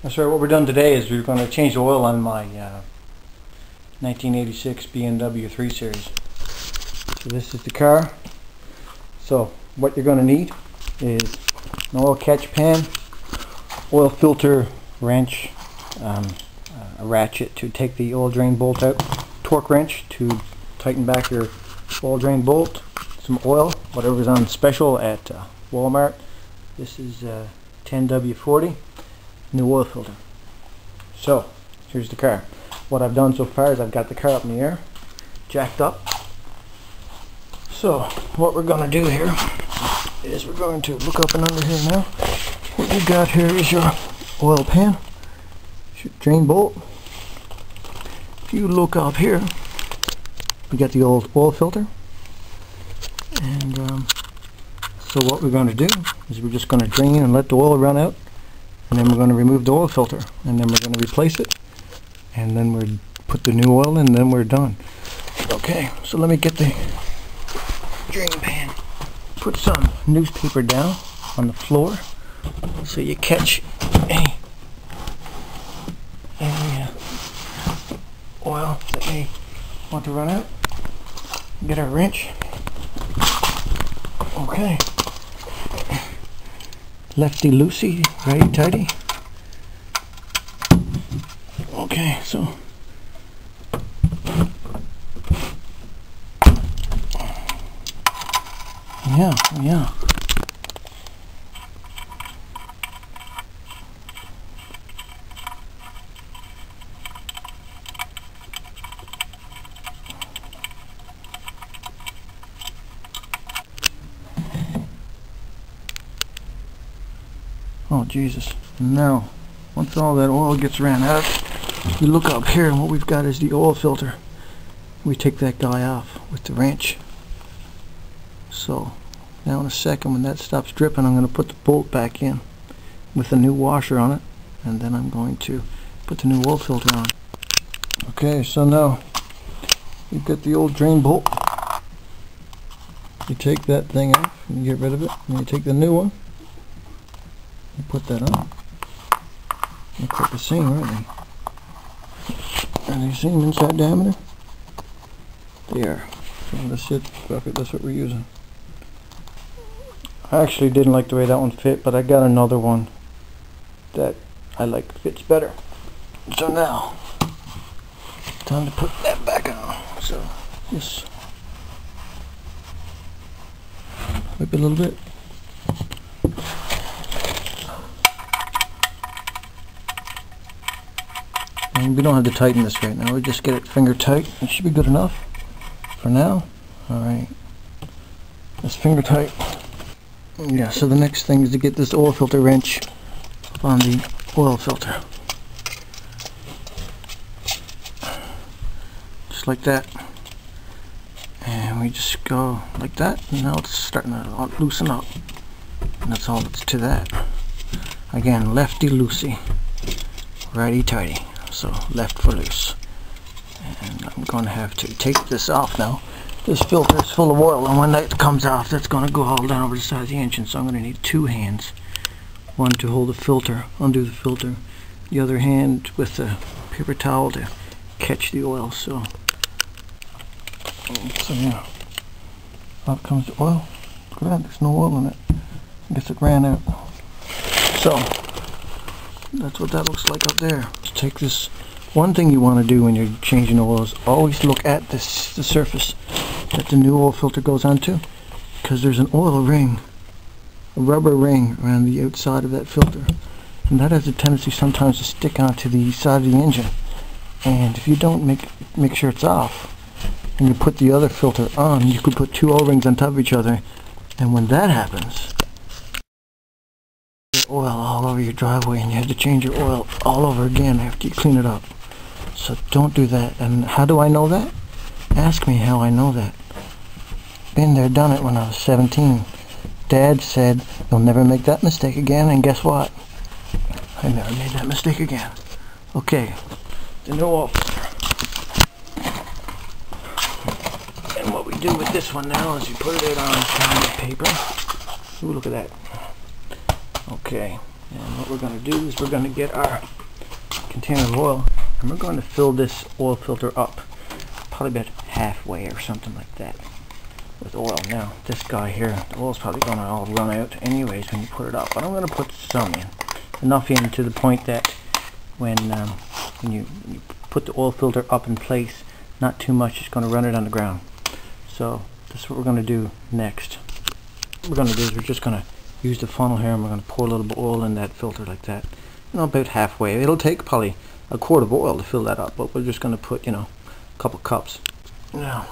That's right, what we're doing today is we're going to change the oil on my 1986 BMW 3 Series. So this is the car. So what you're going to need is an oil catch pan, oil filter wrench, a ratchet to take the oil drain bolt out, torque wrench to tighten back your oil drain bolt, some oil, whatever's on special at Walmart. This is 10W40. New oil filter. So here's the car. What I've done so far is I've got the car up in the air, jacked up. So what we're going to do here is we're going to look up and under here now. What you got here is your oil pan, your drain bolt. If you look up here, we got the old oil filter. And so what we're going to do is we're just going to drain and let the oil run out. And then we're going to remove the oil filter, and then we're going to replace it, and then we'll put the new oil in, and then we're done. Okay, so let me get the drain pan. Put some newspaper down on the floor so you catch any oil that may want to run out. Get our wrench. Okay. Lefty loosey, righty tighty. Okay, so yeah. Oh Jesus. Now, once all that oil gets ran out, you look up here and what we've got is the oil filter. We take that guy off with the wrench. So, now in a second when that stops dripping, I'm going to put the bolt back in with a new washer on it, and then I'm going to put the new oil filter on. Okay, so now you've got the old drain bolt. You take that thing off and you get rid of it, and you take the new one. You put that on. Looks like the same, aren't they? Are they the same inside diameter? They are. So that's it. Fuck it, that's what we're using. I actually didn't like the way that one fit, but I got another one that I like fits better. So now, time to put that back on. So just whip it a little bit. And we don't have to tighten this right now. We just get it finger tight. It should be good enough for now. Alright. That's finger tight. Yeah, so the next thing is to get this oil filter wrench on the oil filter. Just like that. And we just go like that. And now it's starting to loosen up. And that's all that's to that. Again, lefty loosey, righty tighty. So left for loose. And I'm going to have to take this off now. This filter is full of oil, and when that comes off, that's going to go all down over the side of the engine. So I'm going to need two hands. One to hold the filter, undo the filter. The other hand with the paper towel to catch the oil. So yeah. Out comes the oil. Look at that, there's no oil in it. I guess it ran out. So that's what that looks like up there. Just take this. One thing you want to do when you're changing oil is always look at the surface that the new oil filter goes onto, because there's an oil ring, a rubber ring around the outside of that filter, and that has a tendency sometimes to stick onto the side of the engine. And if you don't make sure it's off, and you put the other filter on, you could put two oil rings on top of each other, and when that happens, oil all over your driveway, and you have to change your oil all over again after you clean it up. So don't do that. And how do I know that? Ask me how I know that. Been there, done it when I was 17. Dad said, you'll never make that mistake again, and guess what? I never made that mistake again. Okay, the new oil filter. And what we do with this one now is you put it out on paper. Ooh, look at that. Okay, And what we're going to do is we're going to get our container of oil and we're going to fill this oil filter up probably about halfway or something like that with oil. Now this guy here, the oil's probably going to all run out anyways when you put it up, but I'm going to put some in, enough in to the point that when you put the oil filter up in place, not too much is going to run it on the ground. So this is what we're going to do next. What we're going to do is we're just going to use the funnel here and we're going to pour a little bit of oil in that filter like that, about halfway. It'll take probably a quart of oil to fill that up, but we're just going to put a couple cups. Now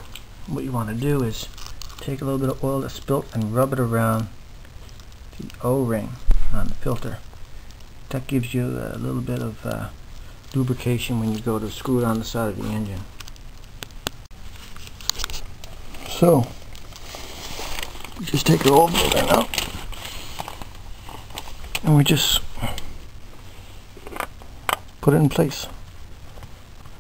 what you want to do is take a little bit of oil that's spilt and rub it around the O-ring on the filter. That gives you a little bit of lubrication when you go to screw it on the side of the engine. So we just take our oil filter now and we just put it in place.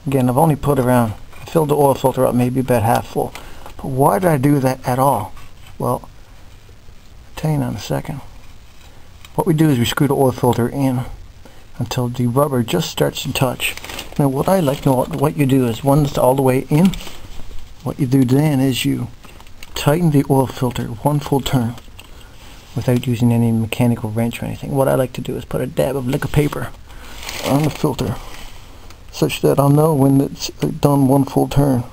Again, I've only filled the oil filter up maybe about half full. But why did I do that at all? Well, I'll tell you in a second. What we do is we screw the oil filter in until the rubber just starts to touch. Now what I like, what you do is once it's all the way in, what you do then is you tighten the oil filter one full turn without using any mechanical wrench or anything. What I like to do is put a dab of liquor paper on the filter such that I'll know when it's done one full turn.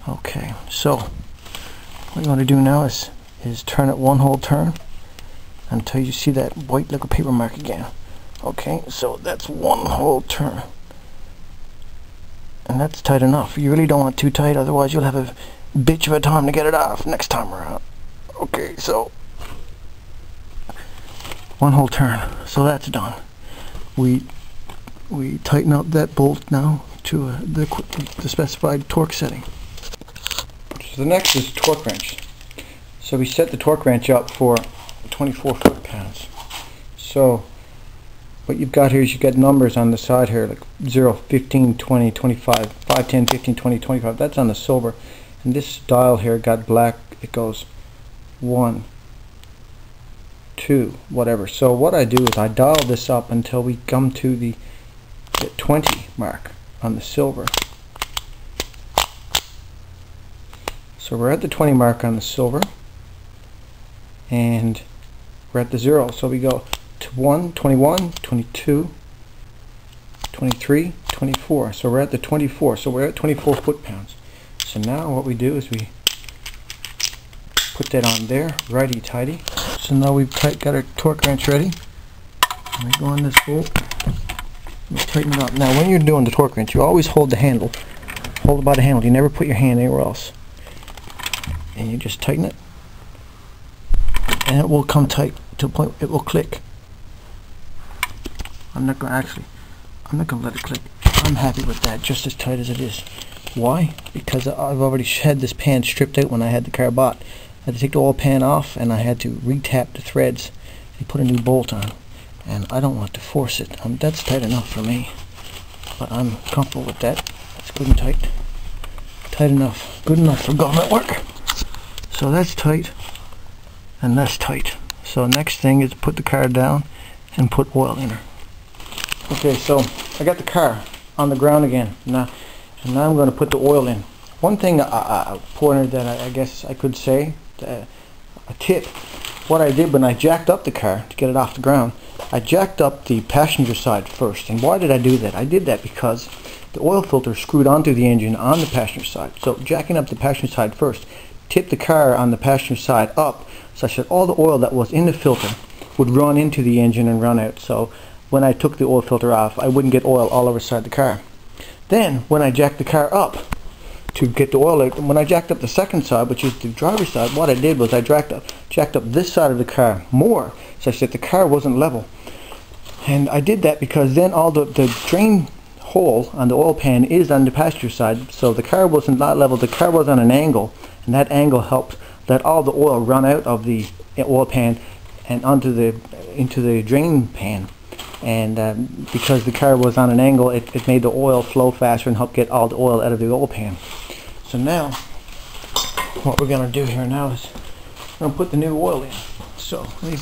Okay, so what you want to do now is turn it one whole turn until you see that white liquor paper mark again. Okay, so that's one whole turn. And that's tight enough. You really don't want it too tight, otherwise you'll have a bitch of a time to get it off next time around. Okay, so one whole turn. So that's done. We tighten up that bolt now to the specified torque setting. So the next is torque wrench. So we set the torque wrench up for 24 foot-pounds. So what you've got here is you've got numbers on the side here like 0, 15, 20, 25, 5, 10, 15, 20, 25. That's on the silver. And this dial here got black. It goes 1, 2, whatever. So what I do is I dial this up until we come to the 20 mark on the silver. So we're at the 20 mark on the silver and we're at the 0. So we go to 1, 21, 22, 23, 24. So we're at the 24. So we're at 24 foot-pounds. So now what we do is we put that on there, righty-tighty. So now we've got our torque wrench ready. And we go on this bolt. We tighten it up. Now when you're doing the torque wrench, you always hold the handle. Hold it by the handle. You never put your hand anywhere else. And you just tighten it. And it will come tight to the point it will click. I'm not going to let it click. I'm happy with that, just as tight as it is. Why? Because I've already had this pan stripped out when I had the car bought. I had to take the oil pan off and I had to re-tap the threads and put a new bolt on. And I don't want to force it. That's tight enough for me. But I'm comfortable with that. It's good and tight. Tight enough. Good enough for government work. So that's tight. And that's tight. So next thing is put the car down and put oil in her. Okay, so I got the car on the ground again. Now I'm going to put the oil in. One thing pointer that I guess I could say, a tip. What I did when I jacked up the car to get it off the ground, I jacked up the passenger side first. And why did I do that? I did that because the oil filter screwed onto the engine on the passenger side. So jacking up the passenger side first tipped the car on the passenger side up such that all the oil that was in the filter would run into the engine and run out. So when I took the oil filter off, I wouldn't get oil all over the side of the car. Then when I jacked the car up to get the oil out, when I jacked up the second side, which is the driver's side, what I did was I jacked up this side of the car more such that the car wasn't level. And I did that because then all the drain hole on the oil pan is on the passenger side, so the car wasn't not level, the car was on an angle, and that angle helped let all the oil run out of the oil pan and into the drain pan. And because the car was on an angle, it made the oil flow faster and helped get all the oil out of the oil pan. So now what we're going to do here now is we're going to put the new oil in. So let me